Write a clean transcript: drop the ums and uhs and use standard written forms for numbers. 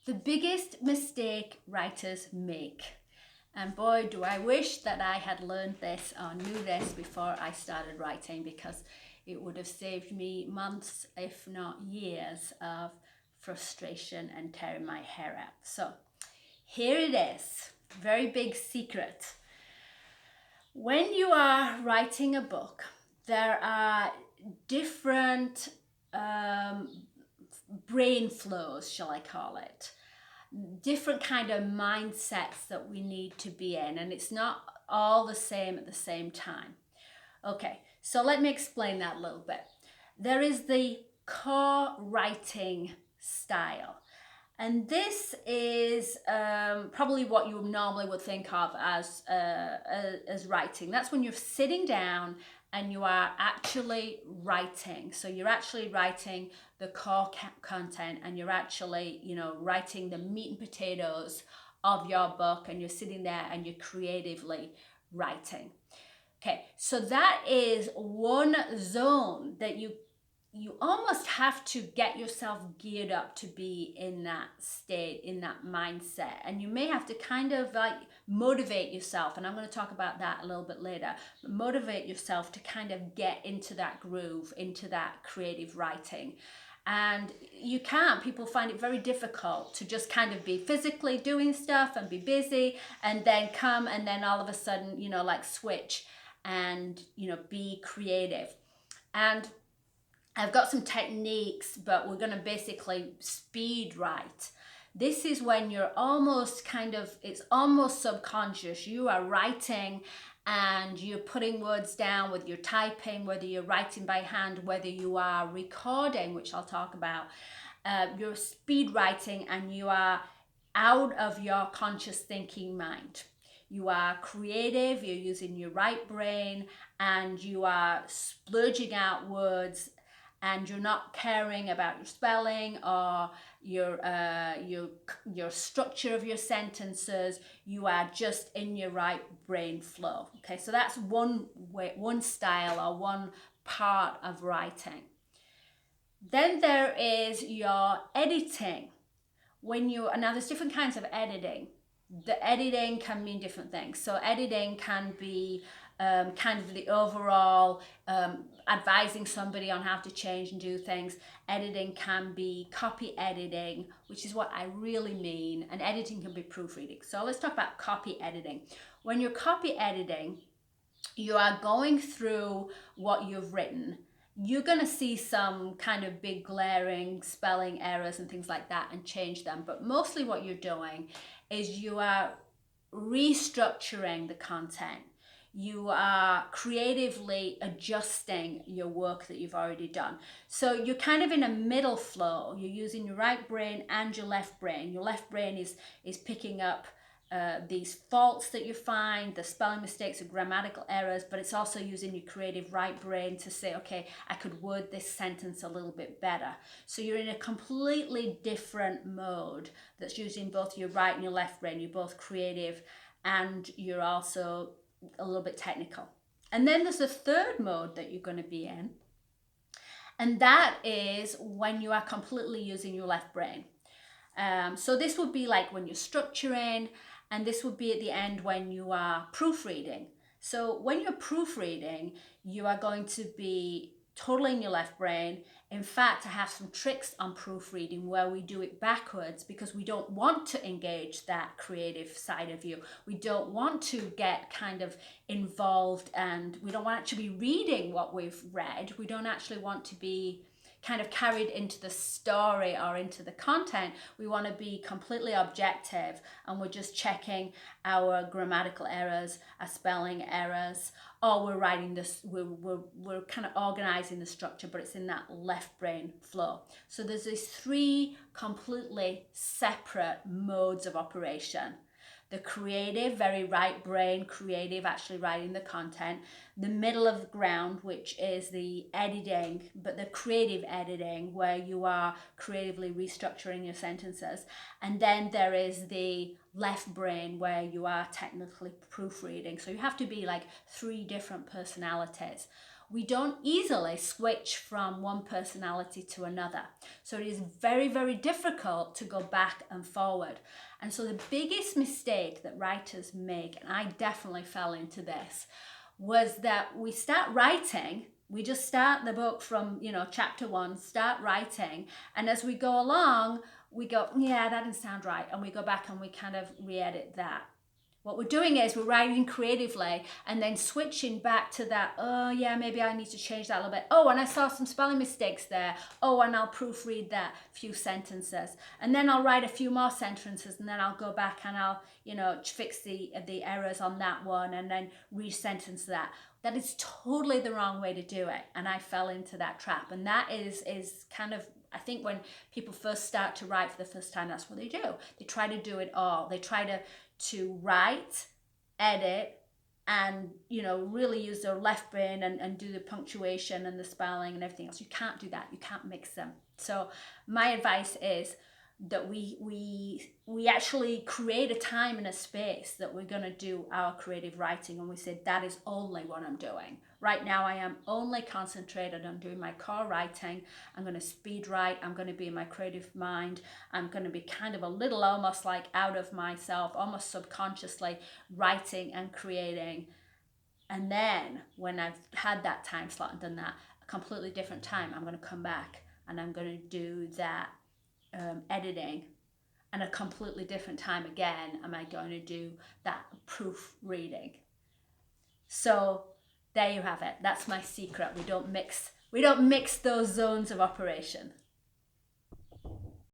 The biggest mistake writers make. And boy, do I wish that I had learned this or knew this before I started writing, because it would have saved me months, if not years, of frustration and tearing my hair out. So here it is, very big secret. When you are writing a book, there are different brain flows, shall I call it, different kind of mindsets that we need to be in, and it's not all the same at the same time. Okay, so let me explain that a little bit. There is the core writing style, and this is probably what you normally would think of as writing. That's when you're sitting down and you are actually writing. So you're actually writing the core content, and you're actually, writing the meat and potatoes of your book, and you're sitting there and you're creatively writing. Okay, so that is one zone that you almost have to get yourself geared up to be in that state, in that mindset. And you may have to kind of like motivate yourself, and I'm going to talk about that a little bit later. But motivate yourself to kind of get into that groove, into that creative writing. And you can't. People find it very difficult to just kind of be physically doing stuff and be busy, and then come and then all of a sudden, like switch and, be creative. And I've got some techniques, but we're going to basically speed write. This is when you're almost it's almost subconscious. You are writing and you're putting words down, whether you're typing, whether you're writing by hand, whether you are recording, which I'll talk about. You're speed writing and you are out of your conscious thinking mind. You are creative, you're using your right brain, and you are splurging out words, and you're not caring about your spelling or your structure of your sentences. You are just in your right brain flow. Okay, so that's one way, one style, or one part of writing. Then there is your editing. Now there's different kinds of editing. The editing can mean different things. So editing can be kind of the overall advising somebody on how to change and do things. Editing can be copy editing, which is what I really mean, and editing can be proofreading. So let's talk about copy editing. When you're copy editing, you are going through what you've written. You're going to see some kind of big glaring spelling errors and things like that and change them. But mostly what you're doing is you are restructuring the content. You are creatively adjusting your work that you've already done. So you're kind of in a middle flow. You're using your right brain and your left brain. Your left brain is picking up these faults that you find, the spelling mistakes or grammatical errors, but it's also using your creative right brain to say, okay, I could word this sentence a little bit better. So you're in a completely different mode that's using both your right and your left brain. You're both creative and you're also a little bit technical. And then there's a third mode that you're going to be in, and that is when you are completely using your left brain. So this would be like when you're structuring, and this would be at the end when you are proofreading. So when you're proofreading, you are going to be totally in your left brain. In fact, I have some tricks on proofreading where we do it backwards, because we don't want to engage that creative side of you. We don't want to get kind of involved, and we don't want to actually be reading what we've read. We don't actually want to be kind of carried into the story or into the content. We want to be completely objective, and we're just checking our grammatical errors, our spelling errors, or we're writing this, we're kind of organizing the structure, but it's in that left brain flow. So there's these three completely separate modes of operation. The creative, very right brain, creative, actually writing the content. The middle of the ground, which is the editing, but the creative editing, where you are creatively restructuring your sentences. And then there is the left brain, where you are technically proofreading. So you have to be like three different personalities. we don't easily switch from one personality to another. So it is very, very difficult to go back and forward. And so the biggest mistake that writers make, and I definitely fell into this, was that we start writing, we just start the book from, chapter 1, start writing, and as we go along, we go, yeah, that didn't sound right, and we go back and we kind of re-edit that. What we're doing is we're writing creatively and then switching back to that, oh yeah, maybe I need to change that a little bit. Oh, and I saw some spelling mistakes there. Oh, and I'll proofread that few sentences. And then I'll write a few more sentences, and then I'll go back and I'll, fix the errors on that one and then re-sentence that. That is totally the wrong way to do it. And I fell into that trap. And that is kind of, I think when people first start to write for the first time, that's what they do. They try to do it all. They try to write, edit, and really use their left brain and do the punctuation and the spelling and everything else. You can't do that. You can't mix them. So my advice is that we actually create a time and a space that we're going to do our creative writing, and we say that is only what I'm doing. Right now I am only concentrated on doing my core writing. I'm going to speed write. I'm going to be in my creative mind. I'm going to be kind of a little almost like out of myself, almost subconsciously writing and creating. And then when I've had that time slot and done that, a completely different time, I'm going to come back and I'm going to do that editing, and a completely different time again am I going to do that proofreading. So there you have it. That's my secret. We don't mix those zones of operation.